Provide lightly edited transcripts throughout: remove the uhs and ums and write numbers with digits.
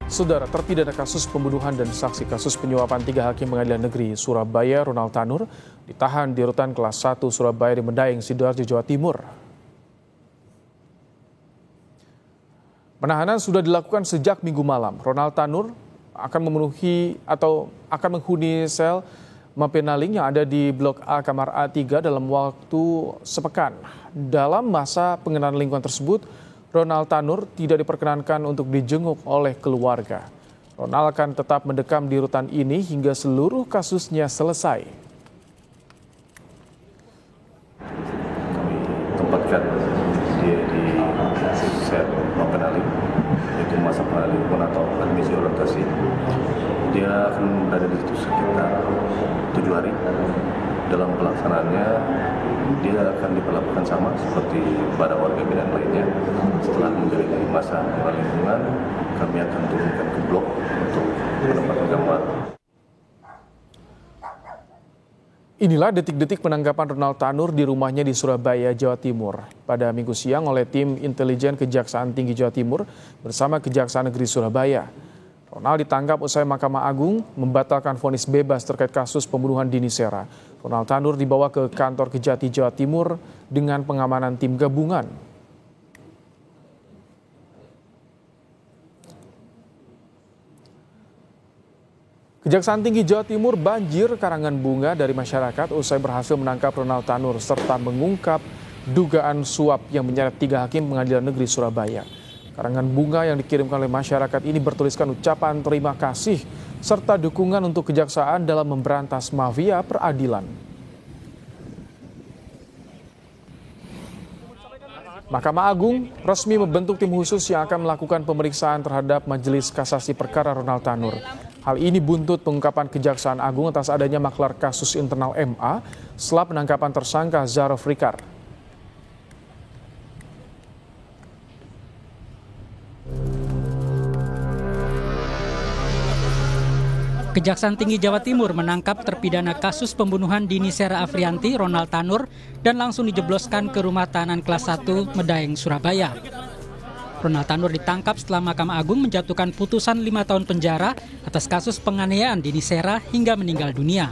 Saudara terpidana kasus pembunuhan dan saksi kasus penyuapan 3 hakim pengadilan negeri Surabaya Ronald Tanur ditahan di rutan kelas 1 Surabaya di Medaeng, Sidoarjo, Jawa Timur. Penahanan sudah dilakukan sejak Minggu malam. Ronald Tanur akan menghuni sel Mapenaling yang ada di Blok A Kamar A3 dalam waktu sepekan. Dalam masa pengenalan lingkungan tersebut, Ronald Tanur tidak diperkenankan untuk dijenguk oleh keluarga. Ronald akan tetap mendekam di rutan ini hingga seluruh kasusnya selesai. Kami tempatkan dia di sel Mapenaling, yaitu masa pengenalan atau admisi orientasi. Dia akan berada di situ sekitar 7 hari. Dalam pelaksanaannya, dia akan diperlakukan sama seperti pada warga binaan lainnya. Setelah menjalani masa pengenalan lingkungan, kami akan turunkan ke blok untuk menempatkan kamar. Inilah detik-detik penangkapan Ronald Tanur di rumahnya di Surabaya, Jawa Timur pada Minggu siang oleh tim intelijen Kejaksaan Tinggi Jawa Timur bersama Kejaksaan Negeri Surabaya. Ronald ditangkap usai Mahkamah Agung membatalkan vonis bebas terkait kasus pembunuhan Dini Sera. Ronald Tanur dibawa ke kantor Kejati Jawa Timur dengan pengamanan tim gabungan. Kejaksaan Tinggi Jawa Timur banjir karangan bunga dari masyarakat usai berhasil menangkap Ronald Tanur serta mengungkap dugaan suap yang menyeret 3 hakim pengadilan negeri Surabaya. Karangan bunga yang dikirimkan oleh masyarakat ini bertuliskan ucapan terima kasih serta dukungan untuk kejaksaan dalam memberantas mafia peradilan. Mahkamah Agung resmi membentuk tim khusus yang akan melakukan pemeriksaan terhadap Majelis Kasasi Perkara Ronald Tanur. Hal ini buntut pengungkapan Kejaksaan Agung atas adanya maklar kasus internal MA setelah penangkapan tersangka Zarof Rikar. Kejaksaan Tinggi Jawa Timur menangkap terpidana kasus pembunuhan Dini Sera Afrianti, Ronald Tanur, dan langsung dijebloskan ke rumah tahanan kelas 1 Medaeng, Surabaya. Ronald Tanur ditangkap setelah Mahkamah Agung menjatuhkan putusan 5 tahun penjara atas kasus penganiayaan Dini Sera hingga meninggal dunia.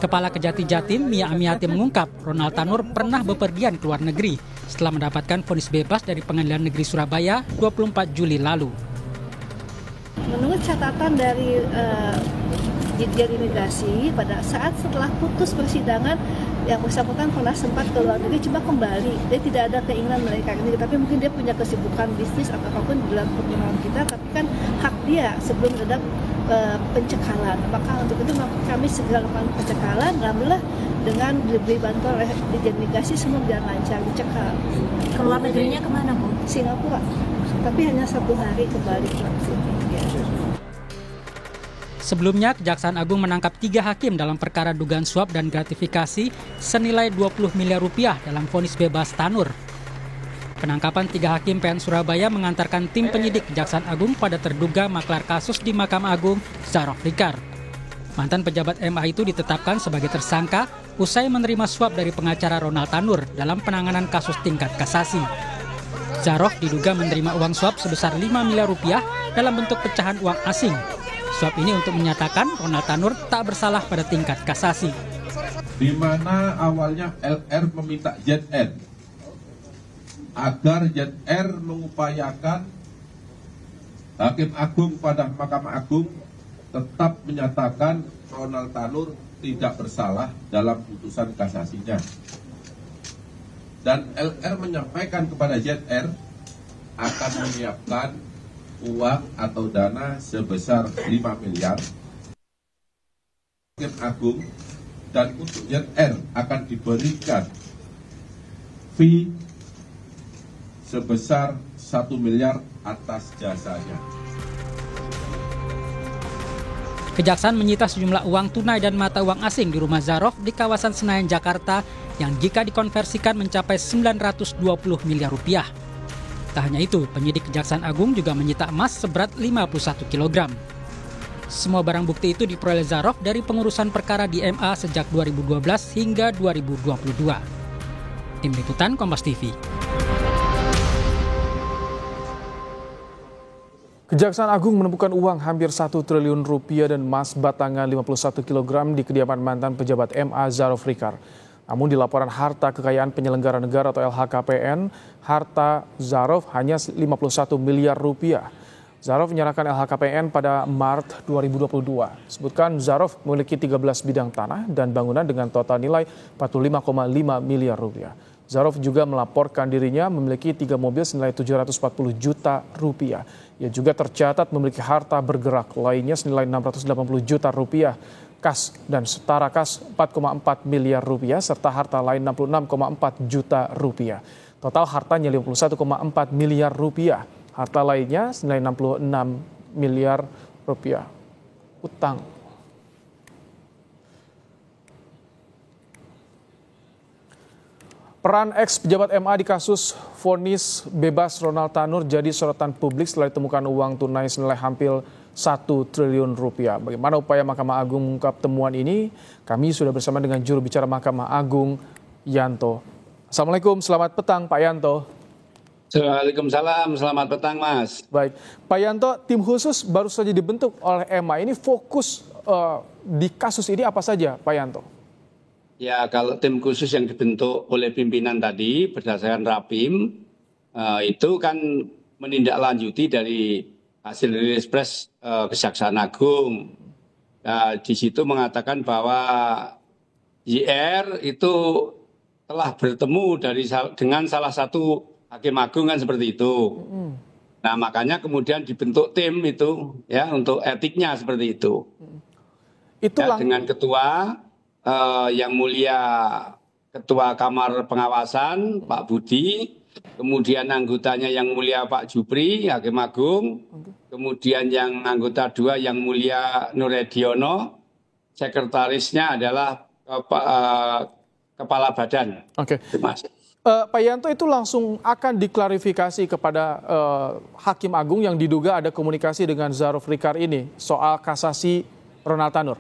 Kepala Kejati Jatim, Mia Amiati mengungkap Ronald Tanur pernah bepergian ke luar negeri setelah mendapatkan vonis bebas dari Pengadilan Negeri Surabaya 24 Juli lalu. Menurut catatan dari Ditjen Imigrasi, pada saat setelah putus persidangan, yang bersangkutan pernah sempat ke luar negeri, coba kembali. Dia tidak ada keinginan menaikkan ini, tapi mungkin dia punya kesibukan bisnis atau apapun di dalam perjalanan kita, tapi kan hak dia sebelum ada pencekalan. Maka untuk itu kami segera lakukan pencekalan. Alhamdulillah dengan diberi bantuan oleh Ditjen Imigrasi semua berjalan lancar, dicekal. Keluar negerinya kemana, Bu? Singapura, tapi hanya 1 hari kembali ke sini. Sebelumnya, Kejaksaan Agung menangkap 3 hakim dalam perkara dugaan suap dan gratifikasi senilai 20 miliar rupiah dalam vonis bebas Tanur. Penangkapan 3 hakim PN Surabaya mengantarkan tim penyidik Kejaksaan Agung pada terduga maklar kasus di Mahkamah Agung, Zarof Rikar. Mantan pejabat MA itu ditetapkan sebagai tersangka usai menerima suap dari pengacara Ronald Tanur dalam penanganan kasus tingkat kasasi. Zarof diduga menerima uang suap sebesar 5 miliar rupiah dalam bentuk pecahan uang asing. Suap ini untuk menyatakan Ronald Tanur tak bersalah pada tingkat kasasi. Di mana awalnya LR meminta ZN agar ZR mengupayakan Hakim Agung pada Mahkamah Agung tetap menyatakan Ronald Tanur tidak bersalah dalam putusan kasasinya. Dan LR menyampaikan kepada ZR akan menyiapkan uang atau dana sebesar 5 miliar Hakim Agung, dan untuk ZR akan diberikan fee sebesar 1 miliar atas jasanya. Kejaksaan menyita sejumlah uang tunai dan mata uang asing di rumah Zarof di kawasan Senayan, Jakarta yang jika dikonversikan mencapai 920 miliar rupiah. Tak hanya itu, penyidik Kejaksaan Agung juga menyita emas seberat 51 kg. Semua barang bukti itu diperoleh Zarof dari pengurusan perkara di MA sejak 2012 hingga 2022. Tim Liputan Kompas TV. Kejaksaan Agung menemukan uang hampir 1 triliun rupiah dan emas batangan 51 kg di kediaman mantan pejabat MA Zarov Rikar. Namun di laporan harta kekayaan penyelenggara negara atau LHKPN, harta Zarov hanya 51 miliar rupiah. Zarov menyerahkan LHKPN pada Maret 2022. Sebutkan Zarov memiliki 13 bidang tanah dan bangunan dengan total nilai 45,5 miliar rupiah. Zarov juga melaporkan dirinya memiliki 3 mobil senilai 740 juta rupiah. Ia juga tercatat memiliki harta bergerak lainnya senilai 680 juta rupiah, kas dan setara kas 4,4 miliar rupiah, serta harta lain 66,4 juta rupiah. Total hartanya 51,4 miliar rupiah. Harta lainnya senilai 66 miliar rupiah. Utang. Peran ex-pejabat MA di kasus vonis bebas Ronald Tanur jadi sorotan publik setelah ditemukan uang tunai senilai hampir 1 triliun rupiah. Bagaimana upaya Mahkamah Agung mengungkap temuan ini? Kami sudah bersama dengan juru bicara Mahkamah Agung, Yanto. Assalamualaikum, selamat petang Pak Yanto. Waalaikumsalam, selamat petang Mas. Baik, Pak Yanto, tim khusus baru saja dibentuk oleh MA. Ini fokus di kasus ini apa saja Pak Yanto? Ya, kalau tim khusus yang dibentuk oleh pimpinan tadi berdasarkan Rapim itu kan menindaklanjuti dari hasil rilis pres Kejaksaan Agung. Di situ mengatakan bahwa JR itu telah bertemu dengan salah satu hakim agung kan seperti itu. Nah, makanya kemudian dibentuk tim itu ya untuk etiknya seperti itu. Ya, dengan ketua yang mulia Ketua Kamar Pengawasan Pak Budi, kemudian anggotanya yang mulia Pak Jupri, Hakim Agung, kemudian yang anggota 2 yang mulia Nur Ediono, sekretarisnya adalah Kepala Badan. Oke. Pak Yanto, itu langsung akan diklarifikasi kepada Hakim Agung yang diduga ada komunikasi dengan Zarov Rikar ini soal kasasi Ronald Tanur.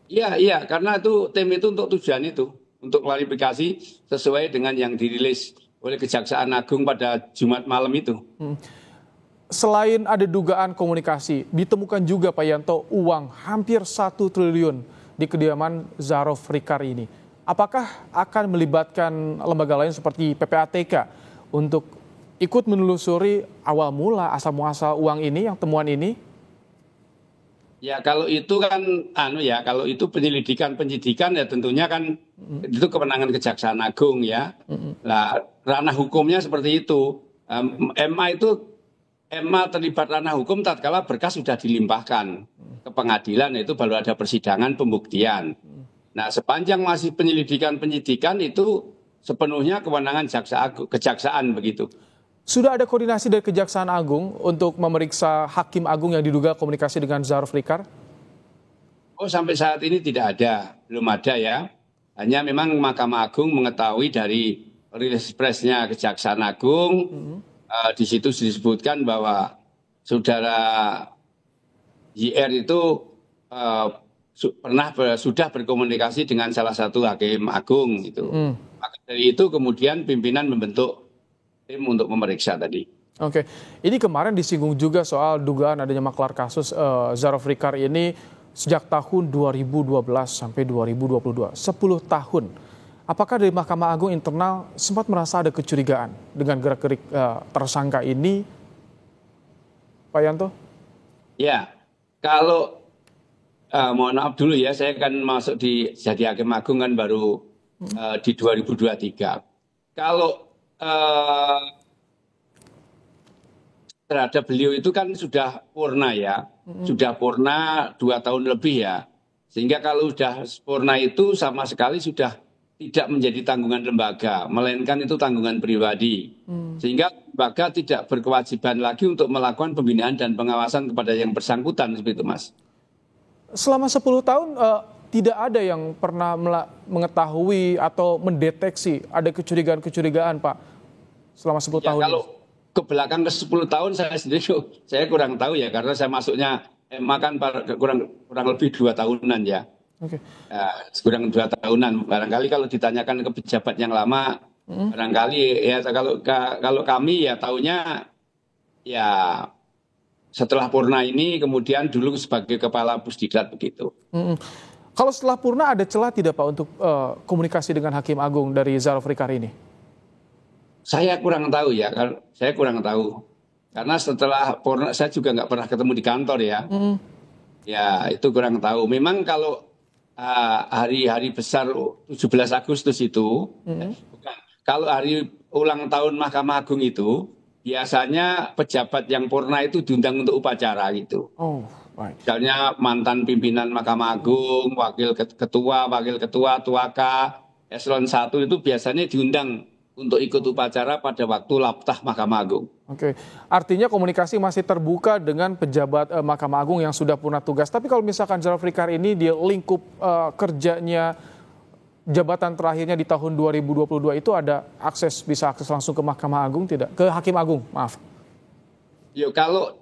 Iya, karena itu tim itu untuk tujuan itu, untuk klarifikasi sesuai dengan yang dirilis oleh Kejaksaan Agung pada Jumat malam itu. Selain ada dugaan komunikasi, ditemukan juga Pak Yanto uang hampir 1 triliun di kediaman Zarov Rikar ini. Apakah akan melibatkan lembaga lain seperti PPATK untuk ikut menelusuri awal mula asal muasal uang ini, yang temuan ini? Ya, kalau itu kan kalau itu penyidikan ya tentunya kan itu kewenangan Kejaksaan Agung ya. Nah, ranah hukumnya seperti itu. MA terlibat ranah hukum tatkala berkas sudah dilimpahkan ke pengadilan, itu baru ada persidangan pembuktian. Nah, sepanjang masih penyidikan itu sepenuhnya kewenangan kejaksaan begitu. Sudah ada koordinasi dari Kejaksaan Agung untuk memeriksa Hakim Agung yang diduga komunikasi dengan Zarov Rikar? Oh, sampai saat ini tidak ada, belum ada ya. Hanya memang Mahkamah Agung mengetahui dari rilis presnya Kejaksaan Agung, di situ disebutkan bahwa saudara JR itu sudah berkomunikasi dengan salah satu Hakim Agung gitu. Maka dari itu kemudian pimpinan membentuk tim untuk memeriksa tadi. Oke, ini kemarin disinggung juga soal dugaan adanya maklar kasus Zarov Rikar ini sejak tahun 2012 sampai 2022, 10 tahun. Apakah dari Mahkamah Agung internal sempat merasa ada kecurigaan dengan gerak-gerik tersangka ini, Pak Yanto? Ya, kalau mohon maaf dulu ya, saya kan masuk jadi Hakim Agung kan baru di 2023. Kalau terhadap beliau itu kan sudah purna ya, sudah purna 2 tahun lebih ya, sehingga kalau sudah purna itu sama sekali sudah tidak menjadi tanggungan lembaga, melainkan itu tanggungan pribadi, sehingga lembaga tidak berkewajiban lagi untuk melakukan pembinaan dan pengawasan kepada yang bersangkutan seperti itu, Mas. Selama 10 tahun tidak ada yang pernah mengetahui atau mendeteksi ada kecurigaan-kecurigaan, Pak, selama 10 tahun kalau ke belakang ke 10 tahun saya kurang tahu ya, karena saya masuknya MA kan kurang lebih 2 tahunan ya. Okay. Kurang 2 tahunan. Barangkali kalau ditanyakan ke pejabat yang lama, barangkali ya kalau kami ya tahunya ya setelah Purna ini kemudian dulu sebagai Kepala Pusdiklat begitu. Kalau setelah Purna ada celah tidak Pak untuk komunikasi dengan Hakim Agung dari Zulfikar ini? Saya kurang tahu ya, saya kurang tahu. Karena setelah Purna saya juga nggak pernah ketemu di kantor ya. Ya itu kurang tahu. Memang kalau hari-hari besar 17 Agustus itu, kalau hari ulang tahun Mahkamah Agung itu, biasanya pejabat yang Purna itu diundang untuk upacara gitu. Misalnya mantan pimpinan Mahkamah Agung, wakil ketua, tuaka, eselon 1 itu biasanya diundang untuk ikut upacara pada waktu Laptah Mahkamah Agung. Oke, artinya komunikasi masih terbuka dengan pejabat Mahkamah Agung yang sudah purna tugas. Tapi kalau misalkan Zulfikar ini dia lingkup kerjanya jabatan terakhirnya di tahun 2022 itu bisa akses langsung ke Mahkamah Agung tidak? Ke Hakim Agung, maaf. Ya kalau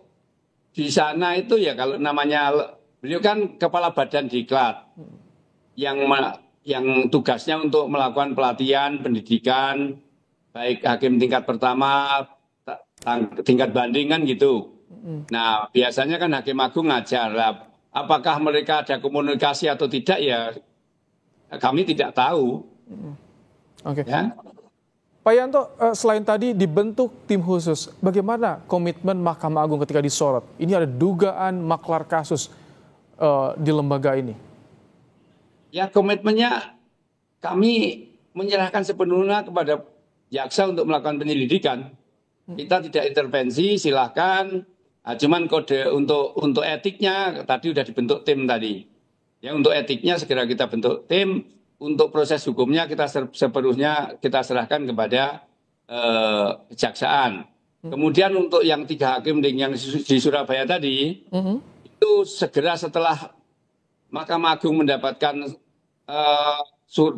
di sana itu ya kalau namanya beliau kan Kepala Badan Diklat yang tugasnya untuk melakukan pelatihan, pendidikan, baik hakim tingkat pertama, tingkat banding kan gitu. Nah biasanya kan Hakim Agung ngajar, apakah mereka ada komunikasi atau tidak ya kami tidak tahu. Oke. Ya? Pak Yanto, selain tadi dibentuk tim khusus, bagaimana komitmen Mahkamah Agung ketika disorot? Ini ada dugaan maklar kasus di lembaga ini. Ya komitmennya kami menyerahkan sepenuhnya kepada jaksa untuk melakukan penyelidikan. Kita tidak intervensi, silahkan. Cuman kode untuk etiknya tadi sudah dibentuk tim tadi. Ya untuk etiknya segera kita bentuk tim. Untuk proses hukumnya kita sepenuhnya kita serahkan kepada kejaksaan. Kemudian untuk yang 3 hakim yang di Surabaya tadi itu segera setelah Mahkamah Agung mendapatkan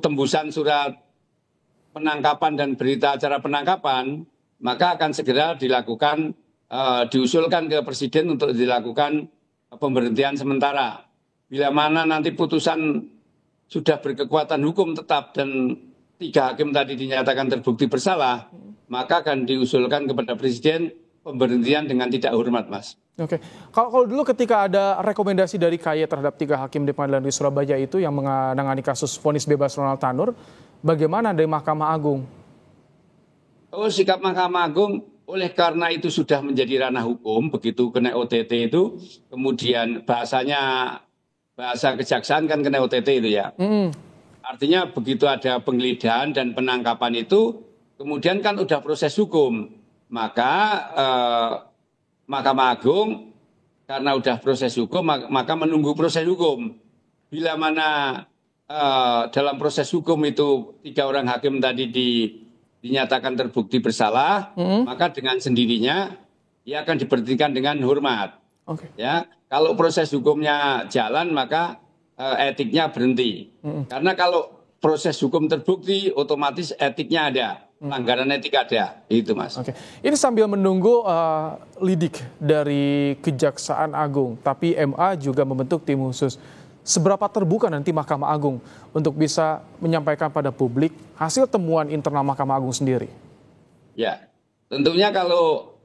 tembusan surat penangkapan dan berita acara penangkapan, maka akan segera diusulkan ke Presiden untuk dilakukan pemberhentian sementara. Bila mana nanti putusan sudah berkekuatan hukum tetap dan 3 hakim tadi dinyatakan terbukti bersalah, maka akan diusulkan kepada Presiden pemberhentian dengan tidak hormat, Mas. Oke, kalau dulu ketika ada rekomendasi dari KY terhadap 3 hakim di Pengadilan Negeri Surabaya itu yang menangani kasus vonis bebas Ronald Tanur, bagaimana dari Mahkamah Agung? Oh, sikap Mahkamah Agung oleh karena itu sudah menjadi ranah hukum, begitu kena OTT itu, kemudian bahasa kejaksaan kan kena OTT itu ya. Artinya begitu ada penggeledahan dan penangkapan itu, kemudian kan udah proses hukum, maka Mahkamah Agung karena udah proses hukum maka menunggu proses hukum. Bila mana dalam proses hukum itu 3 orang hakim tadi dinyatakan terbukti bersalah, maka dengan sendirinya ia akan diberhentikan dengan hormat. Ya, kalau proses hukumnya jalan maka etiknya berhenti. Karena kalau proses hukum terbukti otomatis etiknya ada. Pelanggaran etik ada, itu Mas. Oke. Ini sambil menunggu lidik dari Kejaksaan Agung, tapi MA juga membentuk tim khusus. Seberapa terbuka nanti Mahkamah Agung untuk bisa menyampaikan pada publik hasil temuan internal Mahkamah Agung sendiri? Ya, tentunya kalau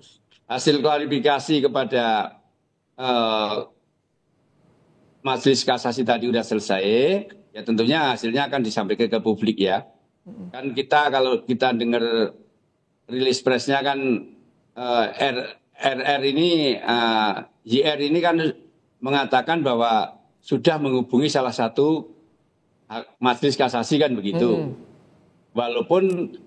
hasil klarifikasi kepada Majelis Kasasi tadi sudah selesai, ya tentunya hasilnya akan disampaikan ke publik ya. Kan kalau kita dengar rilis presnya kan JR ini kan mengatakan bahwa sudah menghubungi salah satu Majelis Kasasi kan begitu. Walaupun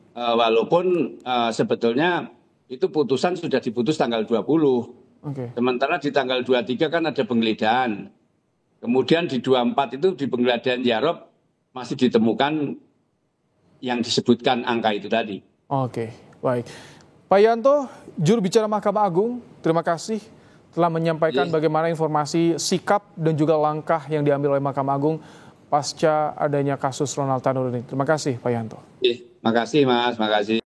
sebetulnya itu putusan sudah diputus tanggal 20. Sementara di tanggal 23 kan ada penggeledahan. Kemudian di 24 itu di penggeledahan Yarob masih ditemukan yang disebutkan angka itu tadi. Oke, baik. Pak Yanto, juru bicara Mahkamah Agung, terima kasih telah menyampaikan bagaimana informasi sikap dan juga langkah yang diambil oleh Mahkamah Agung pasca adanya kasus Ronald Tanur ini. Terima kasih Pak Yanto. Terima kasih Mas, terima kasih.